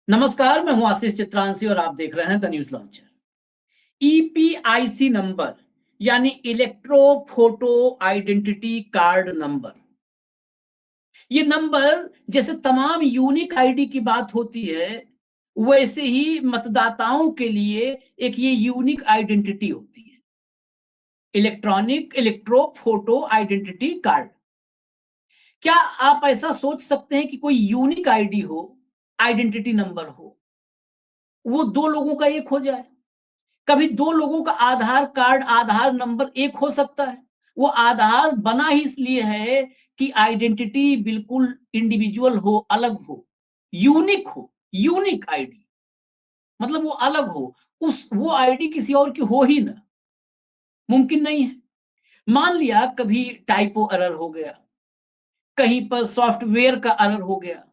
नमस्कार, मैं हूं आशीष चित्रांशी और आप देख रहे हैं the news launcher. EPIC number यानी electro photo identity card number. ये नंबर जैसे तमाम यूनिक आईडी की बात होती है, वैसे ही मतदाताओं के लिए एक ये यूनिक आइडेंटिटी होती है। Electronic electro photo identity card. क्या आप ऐसा सोच सकते हैं कि कोई यूनिक आईडी हो, आइडेंटिटी नंबर हो, वो दो लोगों का एक हो जाए? कभी दो लोगों का आधार कार्ड, आधार नंबर एक हो सकता है। वो आधार बना ही इसलिए है कि आइडेंटिटी बिल्कुल इंडिविजुअल हो, अलग हो, यूनिक हो। यूनिक आईडी मतलब वो अलग हो, उस वो आईडी किसी और की हो ही ना, मुमकिन नहीं है। मान लिया कभी टाइपो एरर हो गया, कहीं पर सॉफ्टवेयर का एरर हो गया।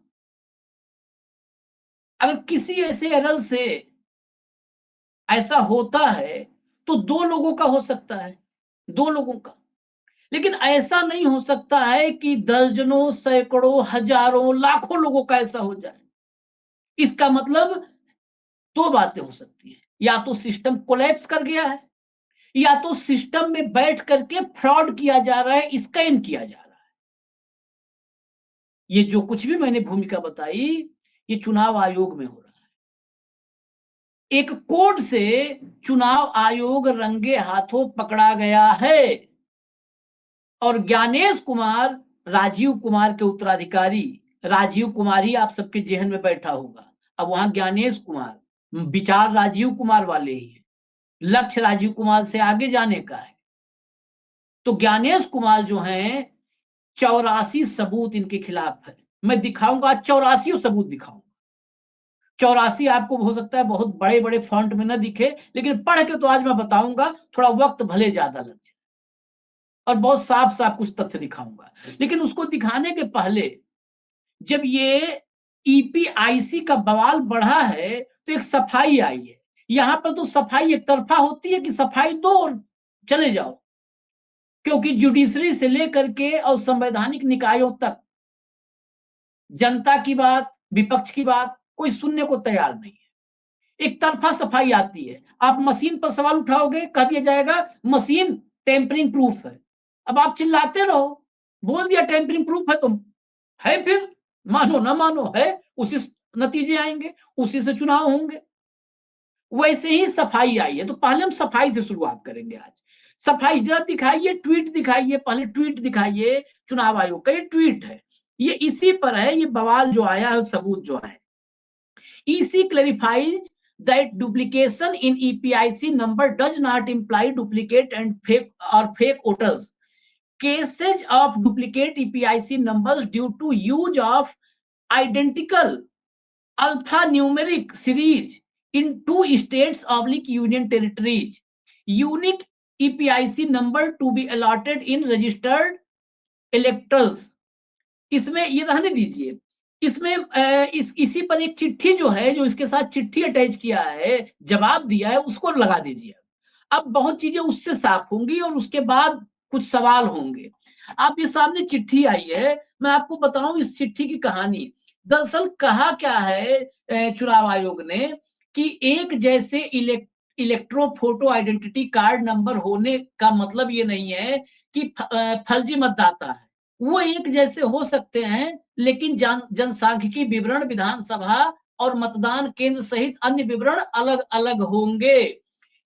अगर किसी ऐसे एरर से ऐसा होता है तो दो लोगों का हो सकता है, दो लोगों का। लेकिन ऐसा नहीं हो सकता है कि दर्जनों, सैकड़ों, हजारों, लाखों लोगों का ऐसा हो जाए। इसका मतलब दो बातें हो सकती हैं, या तो सिस्टम कोलैप्स कर गया है, या तो सिस्टम में बैठ करके फ्रॉड किया जा रहा है, स्कैम किया जा रहा है। ये जो कुछ भी मैंने भूमिका बताई, ये चुनाव आयोग में हो रहा है। एक कोड से चुनाव आयोग रंगे हाथों पकड़ा गया है और ज्ञानेश कुमार, राजीव कुमार के उत्तराधिकारी, राजीव कुमार ही आप सबके जेहन में बैठा होगा। अब वहां ज्ञानेश कुमार, विचार राजीव कुमार वाले ही है, लक्ष्य राजीव कुमार से आगे जाने का है। तो ज्ञानेश कुमार जो हैं, 84 सबूत इनके खिलाफ है। मैं दिखाऊंगा, 84 सबूत दिखाऊंगा। 84 आपको हो सकता है बहुत बड़े बड़े फॉन्ट में ना दिखे, लेकिन पढ़ के तो आज मैं बताऊंगा, थोड़ा वक्त भले ज्यादा लग जाए और बहुत साफ साफ कुछ तथ्य दिखाऊंगा। लेकिन उसको दिखाने के पहले, जब ये ईपीआईसी का बवाल बढ़ा है तो एक सफाई आई है। यहां पर तो सफाई एक तरफा होती है कि सफाई दो और चले जाओ, क्योंकि जुडिशरी से लेकर के और संवैधानिक निकायों तक जनता की बात, विपक्ष की बात कोई सुनने को तैयार नहीं है। एक तरफा सफाई आती है। आप मशीन पर सवाल उठाओगे, कह दिया जाएगा मशीन टेम्परिंग प्रूफ है। अब आप चिल्लाते रहो, बोल दिया टेम्परिंग प्रूफ है, तुम है, फिर मानो ना मानो है, उसी नतीजे आएंगे, उसी से चुनाव होंगे। वैसे ही सफाई आई है, तो पहले हम सफाई से शुरुआत करेंगे आज। सफाई जरा दिखाइए, ट्वीट दिखाइए, पहले ट्वीट दिखाइए। चुनाव आयोग का ये ट्वीट है, ये इसी पर है, ये बवाल जो आया है, सबूत जो है। EC clarifies that duplication in EPIC number does not imply duplicate and fake or fake voters. Cases of duplicate EPIC numbers due to use of identical alphanumeric series in two states oblique union territories. Unique EPIC number to be allotted in registered electors. इसमें ये रहने दीजिए। इसमें इसी पर एक चिट्ठी जो है, जो इसके साथ चिट्ठी अटैच किया है, जवाब दिया है, उसको लगा दीजिए। अब बहुत चीजें उससे साफ होंगी और उसके बाद कुछ सवाल होंगे। आप ये सामने चिट्ठी आई है, मैं आपको बताऊं इस चिट्ठी की कहानी। दरअसल कहा क्या है चुनाव आयोग ने कि एक जैसे electro photo identity card number होने का मतलब ये नहीं है कि फर्जी मतदाता है। वो एक जैसे हो सकते हैं, लेकिन जनसांख्यिकी विवरण, विधानसभा और मतदान केंद्र सहित अन्य विवरण अलग अलग होंगे।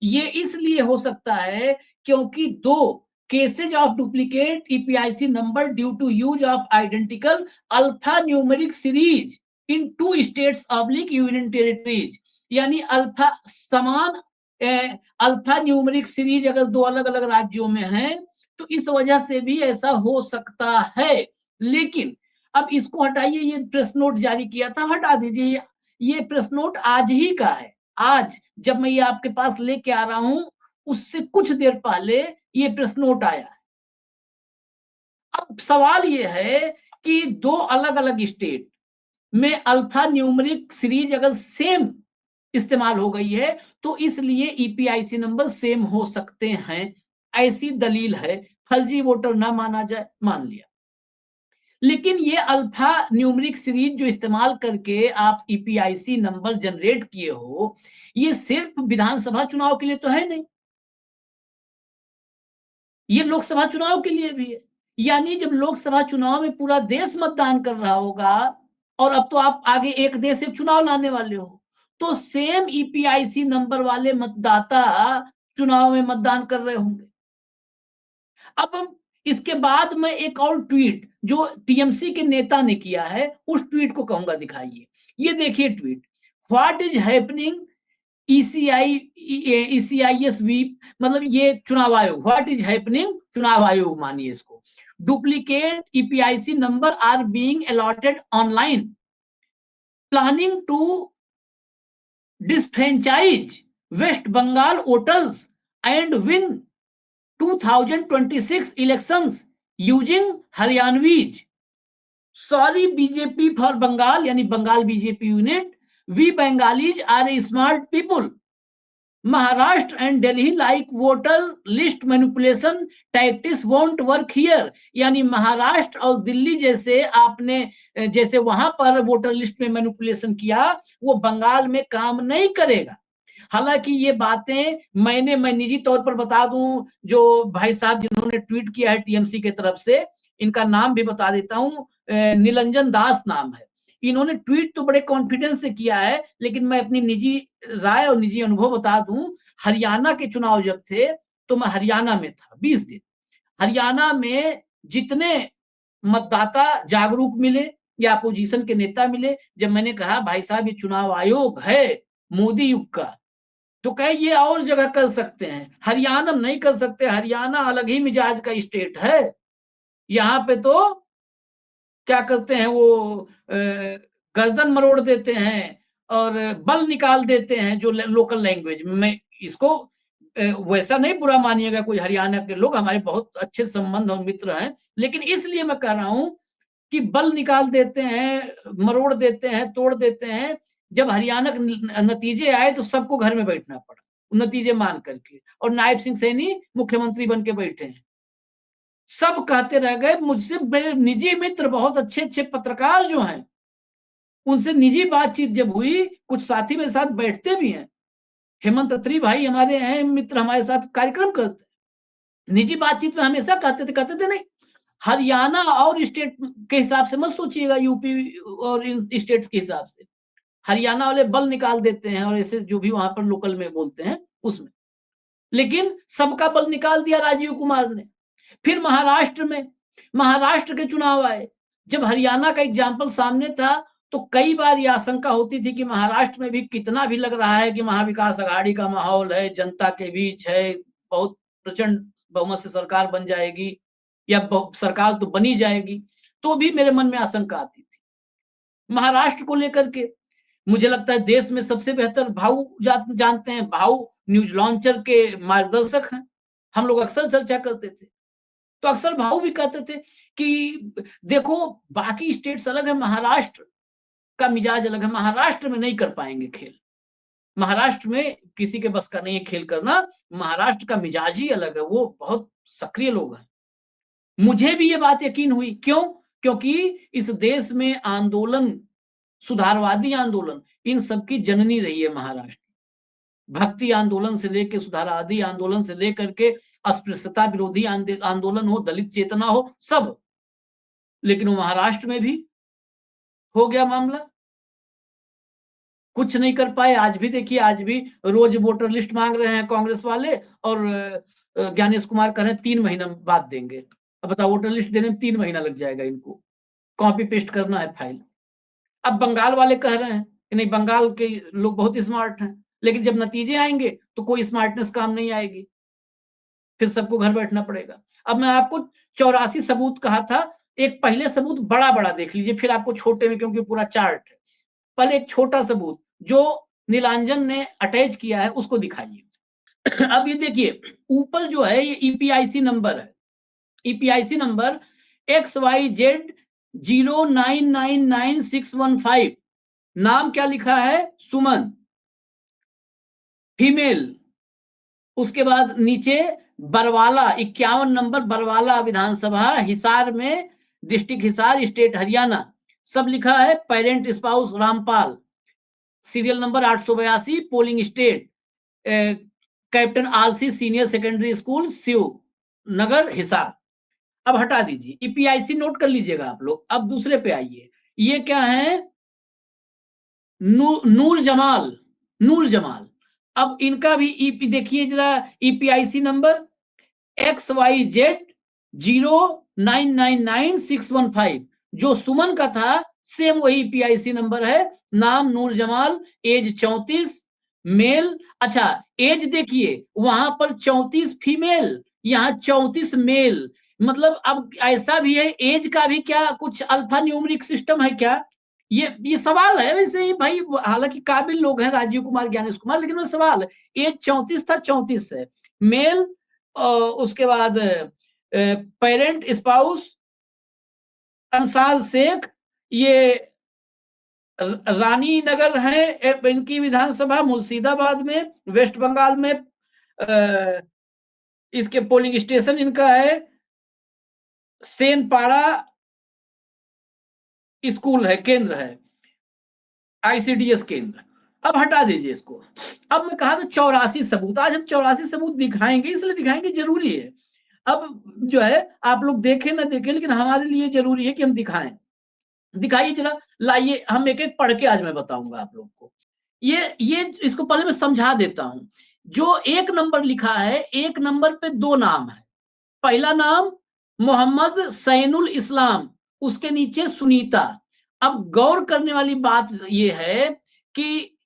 ये इसलिए हो सकता है क्योंकि दो cases of duplicate EPIC number due to use of identical alpha numeric series in two states oblique union territories, यानी अल्फा समान अल्फा न्यूमेरिक सीरीज अगर दो अलग अलग राज्यों में है तो इस वजह से भी ऐसा हो सकता है। लेकिन अब इसको हटाइए, ये प्रेस नोट जारी किया था, हटा दीजिए। ये प्रेस नोट आज ही का है। आज जब मैं ये आपके पास लेके आ रहा हूं, उससे कुछ देर पहले ये प्रेस नोट आया है। अब सवाल ये है कि दो अलग अलग स्टेट में अल्फा न्यूमेरिक सीरीज अगर सेम इस्तेमाल हो गई है तो इसलिए ईपीआईसी नंबर सेम हो सकते हैं, ऐसी दलील है। फर्जी वोटर ना माना जाए, मान लिया। लेकिन ये अल्फा न्यूमेरिक सीरीज जो इस्तेमाल करके आप ईपीआईसी नंबर जनरेट किए हो, ये सिर्फ विधानसभा चुनाव के लिए तो है नहीं, ये लोकसभा चुनाव के लिए भी है। यानी जब लोकसभा चुनाव में पूरा देश मतदान कर रहा होगा और अब तो आप आगे एक देश एक चुनाव लाने वाले हो, तो सेम ईपीआईसी नंबर वाले मतदाता चुनाव में मतदान कर रहे होंगे। अब इसके बाद मैं एक और ट्वीट जो टीएमसी के नेता ने किया है, उस ट्वीट को कहूंगा दिखाइए। ये देखिए tweet, what is happening ECI ECISVEEP, मतलब ये चुनाव आयोग, व्हाट इज हैपनिंग चुनाव आयोग मानिए इसको। Duplicate EPIC number are being allotted online, planning to disenfranchise West Bengal voters and win 2026 elections using Haryanvis. Sorry BJP for Bengal, यानी Bengal BJP unit, we Bengalis are a smart people, Maharashtra and Delhi like voter list manipulation tactics won't work here, यानी महाराष्ट्र और दिल्ली जैसे आपने जैसे वहां पर voter list में manipulation किया, वो बंगाल में काम नहीं करेगा। हालांकि ये बातें मैं निजी तौर पर बता दूं, जो भाई साहब जिन्होंने ट्वीट किया है टीएमसी की तरफ से, इनका नाम भी बता देता हूं, निरंजन दास नाम है। इन्होंने ट्वीट तो बड़े कॉन्फिडेंस से किया है, लेकिन मैं अपनी निजी राय और निजी अनुभव बता दूं। हरियाणा के चुनाव जब थे तो मैं हरियाणा में था 20 दिन। हरियाणा में जितने मतदाता जागरूक मिले या अपोजिशन के नेता मिले, जब मैंने कहा भाई साहब ये चुनाव आयोग है मोदी युग का, तो कहे ये और जगह कर सकते हैं, हरियाणा में नहीं कर सकते, हरियाणा अलग ही मिजाज का स्टेट है। यहाँ पे तो क्या करते हैं वो गर्दन मरोड़ देते हैं और बल निकाल देते हैं, जो लोकल लैंग्वेज में। मैं इसको वैसा नहीं बुरा मानिएगा, कोई हरियाणा के लोग हमारे बहुत अच्छे संबंध और मित्र हैं, लेकिन इसलिए मैं कह रहा हूं कि बल निकाल देते हैं, मरोड़ देते हैं, तोड़ देते हैं। जब हरियाणा के नतीजे आए तो सबको घर में बैठना पड़ा नतीजे मान करके, और नायब सिंह सैनी मुख्यमंत्री बन के बैठे हैं। सब कहते रह गए, मुझसे मेरे निजी मित्र बहुत अच्छे अच्छे पत्रकार जो हैं, उनसे निजी बातचीत जब हुई, कुछ साथी मेरे साथ बैठते भी हैं, हेमंत अत्री भाई हमारे हैं मित्र, हमारे साथ कार्यक्रम करते, निजी बातचीत में हमेशा कहते थे नहीं, हरियाणा और स्टेट के हिसाब से मत सोचिएगा, यूपी और इन स्टेट्स के हिसाब से। हरियाणा वाले बल निकाल देते हैं और ऐसे जो भी वहां पर लोकल में बोलते हैं उसमें, लेकिन सबका बल निकाल दिया राजीव कुमार ने। फिर महाराष्ट्र के चुनाव आए, जब हरियाणा का एग्जाम्पल सामने था, तो कई बार यह आशंका होती थी कि महाराष्ट्र में भी कितना भी लग रहा है कि महाविकास आघाड़ी का माहौल है, जनता के बीच है, बहुत प्रचंड बहुमत से सरकार बन जाएगी या सरकार तो बनी जाएगी, तो भी मेरे मन में आशंका आती थी महाराष्ट्र को लेकर के। मुझे लगता है देश में सबसे बेहतर भाऊ जानते हैं, भाऊ न्यूज लॉन्चर के मार्गदर्शक हैं, हम लोग अक्सर चर्चा करते थे। तो अक्सर भाऊ भी कहते थे कि देखो बाकी स्टेट्स अलग है, महाराष्ट्र का मिजाज अलग है, महाराष्ट्र में नहीं कर पाएंगे खेल, महाराष्ट्र में किसी के बस का नहीं है खेल करना, महाराष्ट्र का मिजाज ही अलग है, वो बहुत सक्रिय लोग हैं। मुझे भी ये बात यकीन हुई, क्यों? क्योंकि इस देश में आंदोलन, सुधारवादी आंदोलन, इन सबकी जननी रही है महाराष्ट्र। भक्ति आंदोलन से लेकर सुधारवादी आंदोलन से लेकर के अस्पृश्यता विरोधी आंदोलन हो, दलित चेतना हो, सब, लेकिन वो महाराष्ट्र में भी हो गया मामला, कुछ नहीं कर पाए। आज भी देखिए, आज भी रोज वोटर लिस्ट मांग रहे हैं कांग्रेस वाले, और ज्ञानेश कुमार कह रहे हैं 3 महीना बाद देंगे। अब बताओ, वोटर लिस्ट देने में 3 महीना लग जाएगा इनको, कॉपी पेस्ट करना है फाइल। अब बंगाल वाले कह रहे हैं कि नहीं, बंगाल के लोग बहुत स्मार्ट हैं, लेकिन जब नतीजे आएंगे तो कोई स्मार्टनेस काम नहीं आएगी, फिर सबको घर बैठना पड़ेगा। अब मैं आपको 84 सबूत कहा था, एक पहले सबूत बड़ा बड़ा देख लीजिए, फिर आपको छोटे में, क्योंकि पूरा चार्ट है। पहले एक छोटा सबूत जो नीलांजन ने अटैच किया है उसको दिखाइए। अब ये देखिए, ऊपर जो है ये ईपीआईसी नंबर है, ईपीआईसी नंबर XYZ 0999615, नाम क्या लिखा है? सुमन, फीमेल। उसके बाद नीचे बरवाला 51 नंबर, बरवाला विधानसभा हिसार में डिस्ट्रिक्ट हिसार, स्टेट हरियाणा, सब लिखा है। Parent spouse Rampal, serial number 882, polling state captain आलसी senior secondary school, Shiv Nagar, Hisar. अब हटा दीजिए, ईपीआईसी नोट कर लीजिएगा आप लोग। अब दूसरे पे आइए, ये क्या है, नूर जमाल, नूर जमाल। अब इनका भी ईपी देखिए जरा, ईपीआईसी नंबर XYZ 0999615, जो सुमन का था सेम वही पीआईसी नंबर है। नाम नूर जमाल, एज 34, मेल। अच्छा, एज देखिए वहां पर 34 फीमेल, यहाँ 34 मेल। मतलब अब ऐसा भी है, एज का भी क्या कुछ अल्फा न्यूमरिक सिस्टम है क्या? ये सवाल है वैसे ही भाई, हालांकि काबिल लोग हैं राजीव कुमार, ज्ञानेश कुमार, लेकिन वो सवाल है। एज 34 था, 34 है मेल। उसके बाद पेरेंट स्पाउस अंसार शेख, ये रानी नगर है इनकी विधानसभा, मुर्शिदाबाद में, वेस्ट बंगाल में। इसके पोलिंग स्टेशन इनका है सेनपाड़ा स्कूल है, केंद्र है, आईसीडीएस केंद्र। अब हटा दीजिए इसको। अब मैं कहा था 84 सबूत, आज हम 84 सबूत दिखाएंगे, इसलिए दिखाएंगे, जरूरी है। अब जो है आप लोग देखें ना देखें, लेकिन हमारे लिए जरूरी है कि हम दिखाएं। दिखाइए जरा, लाइए, हम एक एक पढ़ के आज मैं बताऊंगा आप लोग को। ये इसको पहले मैं समझा देता हूं। जो एक नंबर लिखा है, एक नंबर पे दो नाम है। पहला नाम मोहम्मद सैनुल इस्लाम, उसके नीचे सुनीता। अब गौर करने वाली बात ये है कि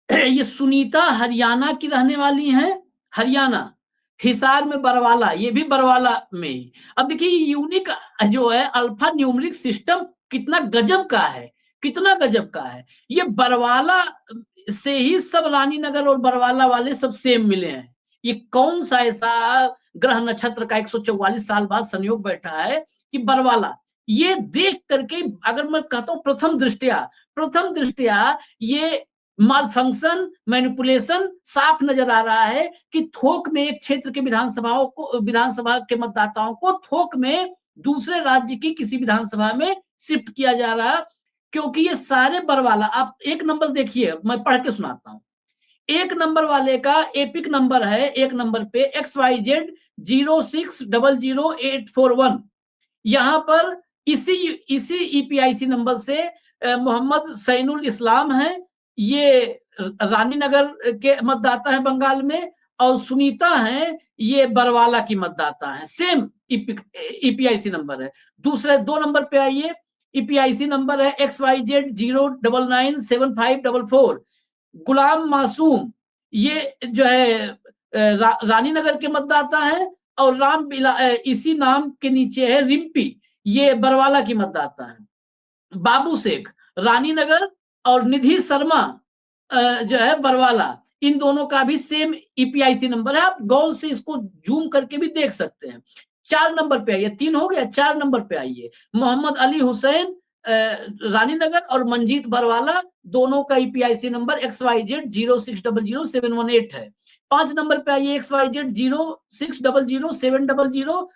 ये सुनीता हरियाणा की रहने वाली हैं, हरियाणा, हिसार में बरवाला, ये भी बरवाला में ही। अब देखिए यूनिक जो है अल्फा न्यूमरिक सिस्टम कितना गजब का है, कितना गजब का है। ये बरवाला से ही सब रानी नगर और बरवाला वाले सब सेम मिले हैं। ये कौन सा ऐसा ग्रह नक्षत्र का 144 साल बाद संयोग बैठा है कि बरवाला, ये देख करके अगर मैं कहता हूं प्रथम दृष्टिया ये माल फंक्शन, मैनिपुलेशन साफ नजर आ रहा है कि थोक में एक क्षेत्र के विधानसभा के मतदाताओं को थोक में दूसरे राज्य की किसी विधानसभा में शिफ्ट किया जा रहा है, क्योंकि ये सारे बरवाला। आप एक नंबर देखिए, मैं पढ़ के सुनाता हूं। एक नंबर वाले का एपिक नंबर है, एक नंबर पे XYZ 0600841। यहां पर इसी ईपीआईसी नंबर से मोहम्मद सैनुल इस्लाम है, ये रानी नगर के मतदाता है बंगाल में, और सुनीता है ये बरवाला की मतदाता है। सेम ईपीआईसी नंबर है। दूसरे दो नंबर पे आइए, ईपीआईसी नंबर है XYZ 0997544, गुलाम मासूम, ये जो है रानी नगर के मतदाता है, और इसी नाम के नीचे है रिम्पी, ये बरवाला की मतदाता है। बाबू शेख रानी नगर, और निधि शर्मा जो है बरवाला, इन दोनों का भी सेम ईपीआईसी नंबर है। आप गौर से इसको जूम करके भी देख सकते हैं। 4 नंबर पे आइए, 3 हो गया, 4 नंबर पे आइए, मोहम्मद अली हुसैन रानी नगर और मंजीत बरवाला, दोनों का ईपीआईसी नंबर XYZ 0600718 है। 5 नंबर पे आइए, XYZ 0600700,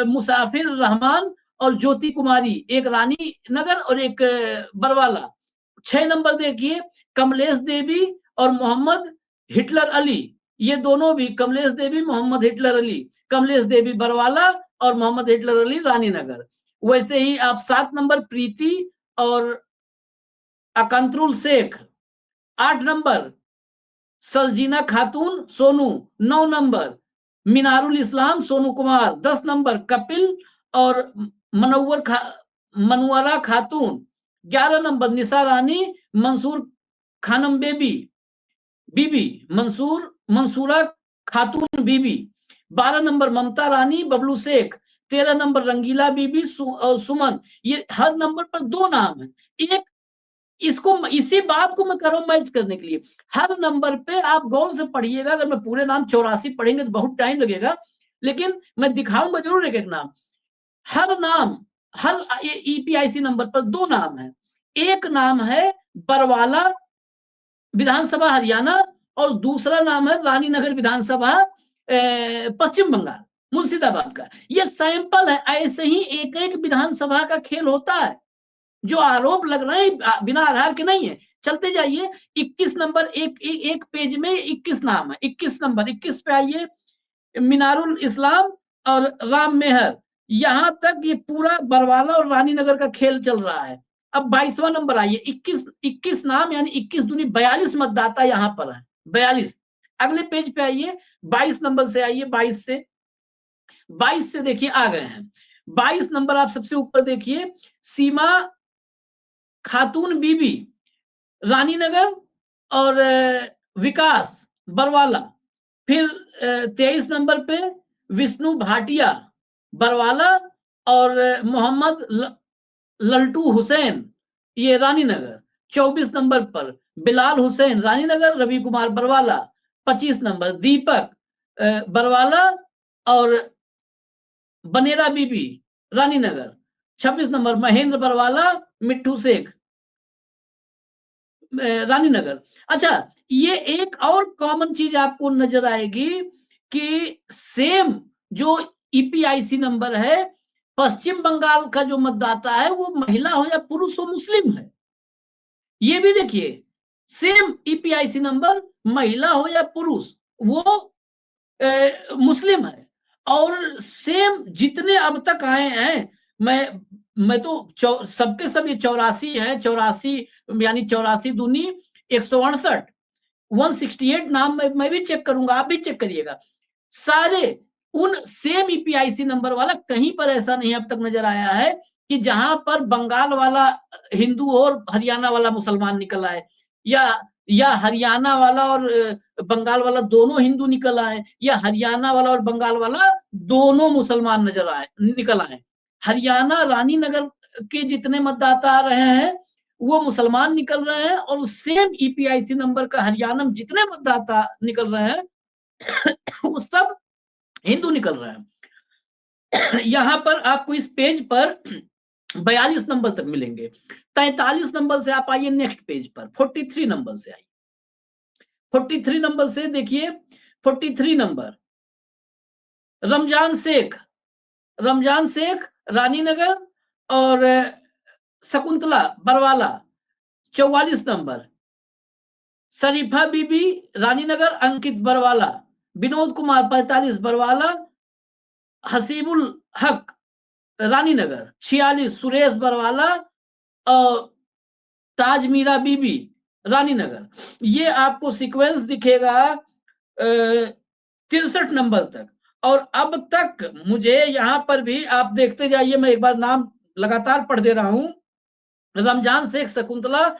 मुसाफिर रहमान और ज्योति कुमारी, एक रानी नगर और एक बरवाला। 6 नंबर देखिए, कमलेश देवी और मोहम्मद हिटलर अली, ये दोनों भी, कमलेश देवी मोहम्मद हिटलर अली, कमलेश देवी बरवाला और मोहम्मद हिटलर अली रानी नगर। वैसे ही आप 7 नंबर प्रीति और अकंतरुल शेख। 8 नंबर सलजीना खातून सोनू। 9 नंबर मिनारुल इस्लाम सोनू कुमार। 10 नंबर कपिल और मनवरा खातून। 11 नंबर निशा रानी मंसूर खानम बीबी मंसूरा खातून बीबी। 12 नंबर ममता रानी बबलू शेख। 13 नंबर रंगीला बीबी सुमन। ये हर नंबर पर 2 नाम है। एक इसको, इसी बात को मैं कर रहा हूं मैच करने के लिए। हर नंबर पे आप गौर से पढ़िएगा। अगर मैं पूरे नाम 84 पढ़ेंगे तो बहुत टाइम लगेगा, लेकिन मैं दिखाऊंगा जरूर एक एक नाम। हर नाम, हर ईपीआईसी नंबर पर 2 नाम है। एक नाम है बरवाला विधानसभा हरियाणा, और दूसरा नाम है रानी नगर विधानसभा पश्चिम बंगाल। मुर्शिदाबाद का। ये सैंपल है, ऐसे ही एक एक विधानसभा का खेल होता है। जो आरोप लग रहे हैं बिना आधार के नहीं है। चलते जाइए, 21 नंबर, एक पेज में 21 नाम है। 21 नंबर, 21 पे आइए, मिनारुल इस्लाम और राम मेहर, यहां तक ये पूरा बरवाला और रानीनगर का खेल चल रहा है। अब 22वां नंबर आइए, 21 नाम, यानी 21 दूनी 42 मतदाता यहाँ पर है, 42। अगले पेज पे आइए, 22 नंबर से आइए, 22 से देखिए आ गए हैं। 22 नंबर आप सबसे ऊपर देखिए, सीमा खातून बीबी रानीनगर और विकास बरवाला। फिर 23 नंबर पे विष्णु भाटिया बरवाला और मोहम्मद लल्टू हुसैन, ये रानीनगर। 24 नंबर पर बिलाल हुसैन रानीनगर, रवि कुमार बरवाला। 25 नंबर दीपक बरवाला और बनेरा बीबी रानीनगर। 26 नंबर महेंद्र बरवाला, मिट्ठू शेख रानीनगर। अच्छा, ये एक और कॉमन चीज आपको नजर आएगी कि सेम जो ईपीआईसी नंबर है, पश्चिम बंगाल का जो मतदाता है वो महिला हो या पुरुष हो, मुस्लिम है। ये भी देखिए, सेम ईपीआईसी नंबर, महिला हो या पुरुष, वो मुस्लिम है। और सेम जितने अब तक आए हैं, मैं तो सबके सब ये 84 है, 84 यानी 84 दूनी 168, 168 नाम मैं भी चेक करूंगा, आप भी चेक करिएगा। सारे उन सेम ईपीआईसी नंबर वाला, कहीं पर ऐसा नहीं अब तक नजर आया है कि जहां पर बंगाल वाला हिंदू और हरियाणा वाला मुसलमान निकल आए, या हरियाणा वाला और बंगाल वाला दोनों हिंदू निकल आए, या हरियाणा वाला और बंगाल वाला दोनों मुसलमान निकल आए। हरियाणा रानीनगर के जितने मतदाता आ रहे हैं वो मुसलमान निकल रहे हैं, और सेम ईपीआईसी नंबर का हरियाणा में जितने मतदाता निकल रहे हैं वो सब हिंदू निकल रहे हैं। यहाँ पर आपको इस पेज पर 42 नंबर तक मिलेंगे। 43 नंबर से आप आइए नेक्स्ट पेज पर, 43 नंबर से आइए। 43 नंबर से देखिए, 43 नंबर रमजान शेख रानीनगर और शकुंतला बरवाला। 44 नंबर शरीफा बीबी रानीनगर, अंकित बरवाला। विनोद कुमार 45 बरवाला, हसीबुल हक रानीनगर। 46 सुरेश बरवाला और ताज मीरा बीबी रानीनगर। ये आपको सीक्वेंस दिखेगा 63 नंबर तक। और अब तक मुझे यहाँ पर भी आप देखते जाइए, मैं एक बार नाम लगातार पढ़ दे रहा हूं। रमजान शेख, शकुंतला,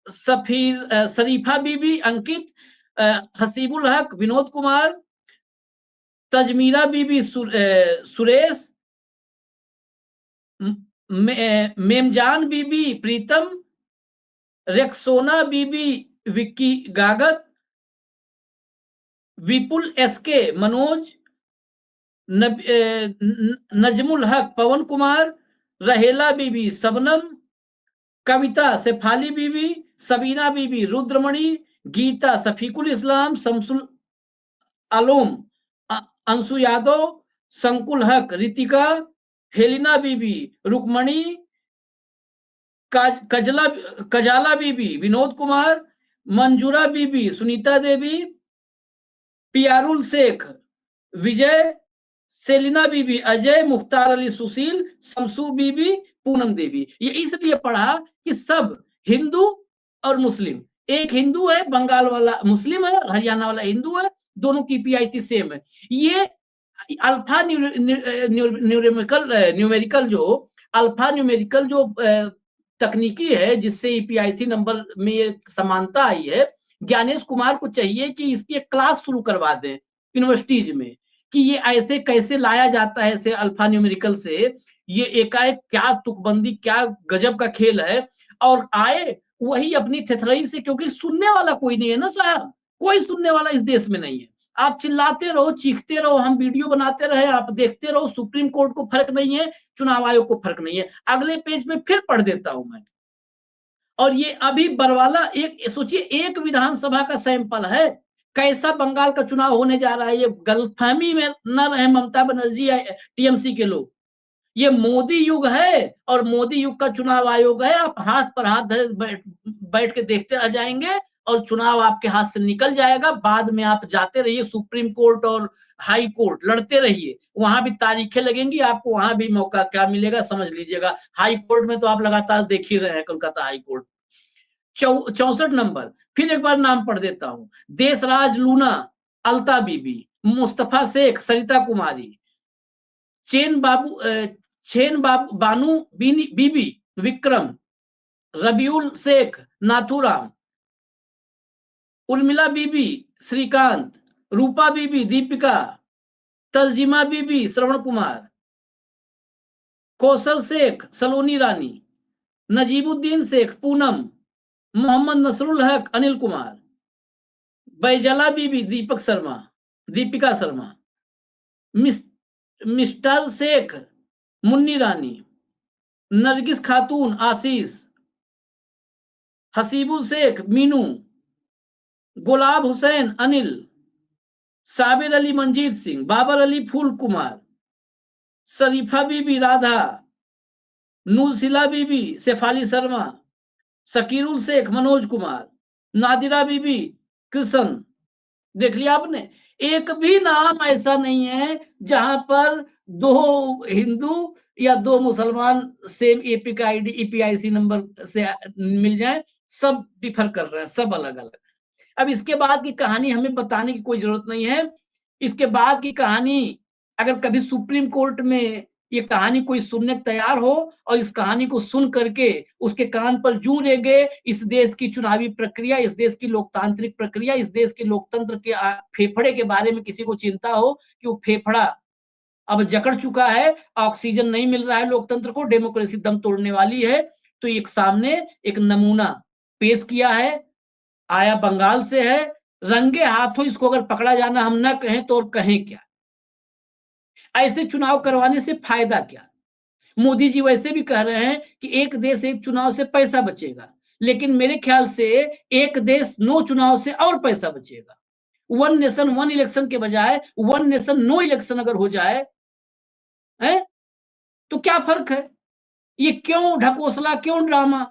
सफीर, शरीफा बीबी, अंकित, हसीबुल हक, विनोद कुमार, तजमीरा बीबी, सुरेश, मेमजान बीबी, प्रीतम, रेक्सोना बीबी, विक्की गागत, विपुल एसके, मनोज, नजमुल हक, पवन कुमार, रहेला बीबी, सबनम, कविता शेफाली बीबी, सबीना बीबी, रुद्रमणि, गीता, सफीकुल इस्लाम, शमसुल आलोम, अंशु यादव, संकुल हक, रितिका, हेलिना बीबी, रुकमणी, कजाला बीबी, विनोद कुमार, मंजूरा बीबी, सुनीता देवी, पियारुल शेख, विजय, सेलिना बीबी, अजय, मुख्तार अली सुशील, शमसू बीबी, पूनम देवी। ये इसलिए पढ़ा कि सब हिंदू और मुस्लिम, एक हिंदू है, बंगाल वाला मुस्लिम है, हरियाणा वाला हिंदू है, दोनों की पीआईसी सेम है। ये अल्फा न्यूमेरिकल जो तकनीकी है, जिससे ईपीआईसी नंबर में ये समानता आई है, ज्ञानेश कुमार को चाहिए कि इसकी एक क्लास शुरू करवा दें यूनिवर्सिटीज में, कि ये ऐसे कैसे लाया जाता है, ऐसे अल्फा न्यूमेरिकल से ये एकाएक क्या तुकबंदी, क्या गजब का खेल है। और आए वही अपनी थेथरई से, क्योंकि सुनने वाला कोई नहीं है ना साहब, कोई सुनने वाला इस देश में नहीं है। आप चिल्लाते रहो, चीखते रहो, हम वीडियो बनाते रहे, आप देखते रहो, सुप्रीम कोर्ट को फर्क नहीं है, चुनाव आयोग को फर्क नहीं है। अगले पेज में फिर पढ़ देता हूं मैं। और ये अभी बरवाला, एक सोचिए, एक विधानसभा का सैंपल है, कैसा बंगाल का चुनाव होने जा रहा है, ये गलतफहमी में न रहे ममता बनर्जी या टीएमसी के लोग। ये मोदी युग है और मोदी युग का चुनाव आयोग है। आप हाथ पर हाथ धरे बैठ के देखते रह जाएंगे और चुनाव आपके हाथ से निकल जाएगा। बाद में आप जाते रहिए सुप्रीम कोर्ट और हाई कोर्ट, लड़ते रहिए, वहां भी तारीखें लगेंगी, आपको वहां भी मौका क्या मिलेगा समझ लीजिएगा। हाई कोर्ट में तो आप लगातार देख ही रहे हैं, कोलकाता हाई कोर्ट। 64 नंबर, फिर एक बार नाम पढ़ देता हूं। देशराज लूना, अलता बीबी, मुस्तफा शेख, सरिता कुमारी, चेन बानू बीबी, विक्रम, रबीउल शेख, नाथुराम, उर्मिला बीबी, श्रीकांत, रूपा बीबी, दीपिका, तर्जिमा बीबी, श्रवण कुमार, कौशल शेख, सलोनी रानी, नजीबुद्दीन शेख, पूनम, मोहम्मद नसरुल हक, अनिल कुमार, बैजला बीबी, दीपिका शर्मा, मिस्टर शेख, मुन्नी रानी, नरगिस खातून, आशीष, हसीबुल शेख, मीनू, गुलाब हुसैन, अनिल, साबिर अली, मंजीत सिंह, बाबर अली, फूल कुमार, शरीफा बीबी, राधा, नूरसिला बीबी, शेफाली शर्मा, शकीरुल शेख, मनोज कुमार, नादिरा बीबी, कृष्ण। देख लिया आपने, एक भी नाम ऐसा नहीं है जहां पर दो हिंदू या दो मुसलमान same epic ID EPIC number से मिल जाए। सब डिफर कर रहे हैं, सब अलग अलग। अब इसके बाद की कहानी हमें बताने की कोई जरूरत नहीं है। इसके बाद की कहानी अगर कभी सुप्रीम कोर्ट में ये कहानी कोई सुनने तैयार हो और इस कहानी को सुन करके उसके कान पर जू रेंगे, इस देश की चुनावी प्रक्रिया, इस देश की लोकतांत्रिक प्रक्रिया, इस देश के लोकतंत्र के फेफड़े के बारे में किसी को चिंता हो कि वो फेफड़ा अब जकड़ चुका है, ऑक्सीजन नहीं मिल रहा है लोकतंत्र को, डेमोक्रेसी दम तोड़ने वाली है, तो एक सामने एक नमूना पेश किया है, आया बंगाल से है, रंगे हाथों इसको अगर पकड़ा जाना हम ना कहें तो और कहें क्या। ऐसे चुनाव करवाने से फायदा क्या। मोदी जी वैसे भी कह रहे हैं कि एक देश एक चुनाव से पैसा बचेगा, लेकिन मेरे ख्याल से एक देश नो चुनाव से और पैसा बचेगा। वन नेशन वन इलेक्शन के बजाय वन नेशन नो इलेक्शन अगर हो जाए है तो क्या फर्क है। ये क्यों ढकोसला, क्यों ड्रामा,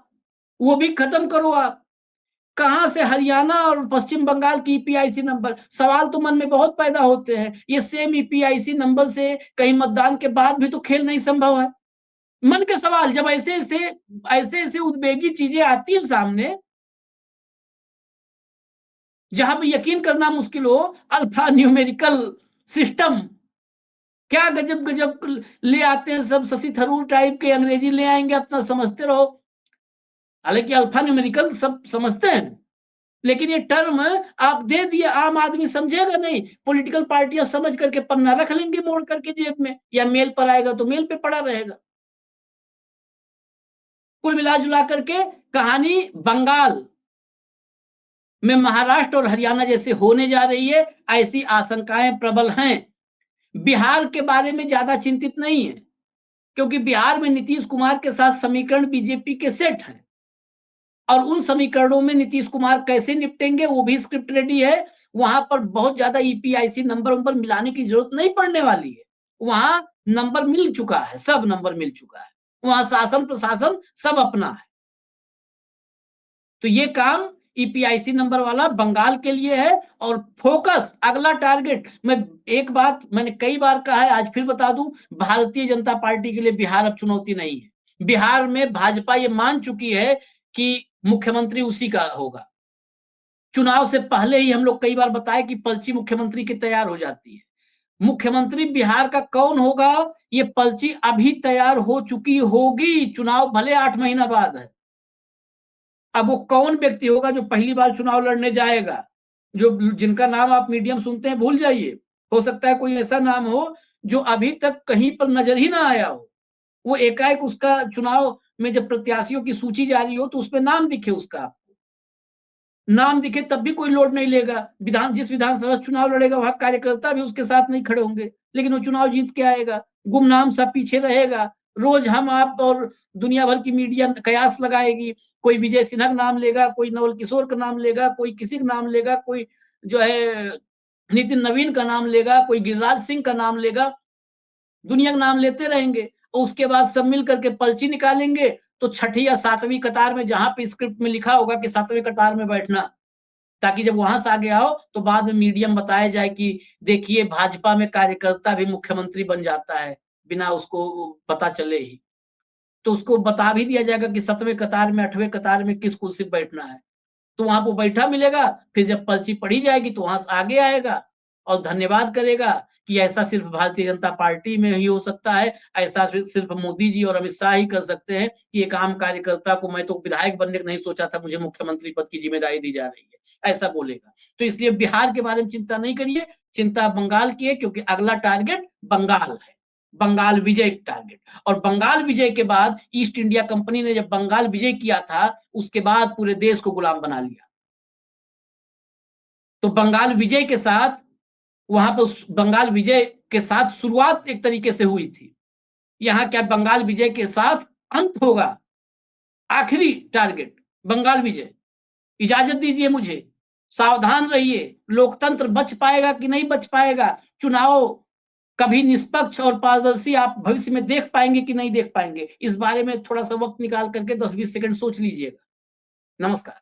वो भी खत्म करो आप। कहां से हरियाणा और पश्चिम बंगाल की ईपीआईसी नंबर, सवाल तो मन में बहुत पैदा होते हैं। ये सेम ईपीआईसी नंबर से कहीं मतदान के बाद भी तो खेल नहीं संभव है। मन के सवाल जब ऐसे उद्वेगी चीजें आती है सामने, जहां पर यकीन करना मुश्किल हो, अल्फा न्यूमेरिकल सिस्टम, क्या गजब गजब ले आते हैं सब, शशि थरूर टाइप के अंग्रेजी ले आएंगे, अपना समझते रहो। हालांकि अल्फा न्यूमेरिकल सब समझते हैं, लेकिन ये टर्म आप दे दिए, आम आदमी समझेगा नहीं। पॉलिटिकल पार्टियां समझ करके पन्ना रख लेंगे मोड़ करके जेब में, या मेल पर आएगा तो मेल पे पड़ा रहेगा। कुल मिला जुला करके कहानी बंगाल में महाराष्ट्र और हरियाणा जैसे होने जा रही है, ऐसी आशंकाएं प्रबल हैं। बिहार के बारे में ज्यादा चिंतित नहीं है, क्योंकि बिहार में नीतीश कुमार के साथ समीकरण बीजेपी के सेट हैं, और उन समीकरणों में नीतीश कुमार कैसे निपटेंगे वो भी स्क्रिप्ट रेडी है। वहां पर बहुत ज्यादा ईपीआईसी नंबर मिलाने की जरूरत नहीं पड़ने वाली है। वहां नंबर मिल चुका है, सब नंबर मिल चुका है, वहां शासन प्रशासन सब अपना है। तो ये काम ईपीआईसी नंबर वाला बंगाल के लिए है। और फोकस, अगला टारगेट, मैं एक बात मैंने कई बार कहा है, आज फिर बता दूं, भारतीय जनता पार्टी के लिए बिहार अब चुनौती नहीं है। बिहार में भाजपा ये मान चुकी है कि मुख्यमंत्री उसी का होगा। चुनाव से पहले ही हम लोग कई बार बताए कि पर्ची मुख्यमंत्री की तैयार हो जाती है। मुख्यमंत्री बिहार का कौन होगा, ये पर्ची अभी तैयार हो चुकी होगी, चुनाव भले 8 महीना बाद है। अब वो कौन व्यक्ति होगा जो पहली बार चुनाव लड़ने जाएगा, जो जिनका नाम आप मीडियम सुनते हैं भूल जाइए। हो सकता है कोई ऐसा नाम हो जो अभी तक कहीं पर नजर ही ना आया हो, वो एकाएक उसका चुनाव में जब प्रत्याशियों की सूची जारी हो तो उसमें नाम दिखे, उसका नाम दिखे तब भी कोई लोड नहीं लेगा। जिस विधानसभा चुनाव लड़ेगा वहां कार्यकर्ता भी उसके साथ नहीं खड़े होंगे, लेकिन वो चुनाव जीत के आएगा, गुमनाम सा पीछे रहेगा। रोज हम आप और दुनिया भर की मीडिया कयास लगाएगी, कोई विजय सिन्हा का नाम लेगा, कोई नवल किशोर का नाम लेगा, कोई किसी का नाम लेगा, कोई जो है नितिन नवीन का नाम लेगा, कोई गिरिराज सिंह का नाम लेगा, दुनिया का नाम लेते रहेंगे और उसके बाद सब मिल करके पर्ची निकालेंगे, तो छठी या सातवीं कतार में जहां पे स्क्रिप्ट में लिखा होगा कि सातवीं कतार में बैठना, ताकि जब वहां से आगे आओ तो बाद में मीडियम बताया जाए कि देखिए भाजपा में कार्यकर्ता भी मुख्यमंत्री बन जाता है बिना उसको पता चले ही। तो उसको बता भी दिया जाएगा कि 7वें कतार में 8वें कतार में किस कुर्सी पे बैठना है। तो वहां वो बैठा मिलेगा, फिर जब पर्ची पढ़ी जाएगी तो वहां से आगे आएगा और धन्यवाद करेगा कि ऐसा सिर्फ भारतीय जनता पार्टी में ही हो सकता है, ऐसा सिर्फ मोदी जी और अमित शाह ही कर सकते हैं कि एक आम कार्यकर्ता को, मैं तो विधायक बनने का नहीं सोचा था, मुझे मुख्यमंत्री पद की जिम्मेदारी दी जा रही है, ऐसा बोलेगा। तो इसलिए बिहार के बारे में चिंता नहीं करिए, चिंता बंगाल की है, क्योंकि अगला टारगेट बंगाल है, बंगाल विजय टारगेट। और बंगाल विजय के बाद ईस्ट इंडिया कंपनी ने जब बंगाल विजय किया था, उसके बाद पूरे देश को गुलाम बना लिया। तो बंगाल विजय के साथ वहां पर बंगाल विजय के साथ शुरुआत एक तरीके से हुई थी। यहां क्या बंगाल विजय के साथ अंत होगा, आखिरी टारगेट बंगाल विजय। इजाजत दीजिए मुझे, सावधान रहिए, लोकतंत्र बच पाएगा कि नहीं बच पाएगा, चुनाव कभी निष्पक्ष और पारदर्शी आप भविष्य में देख पाएंगे कि नहीं देख पाएंगे, इस बारे में थोड़ा सा वक्त निकाल करके 10-20 सेकंड सोच लीजिएगा। नमस्कार।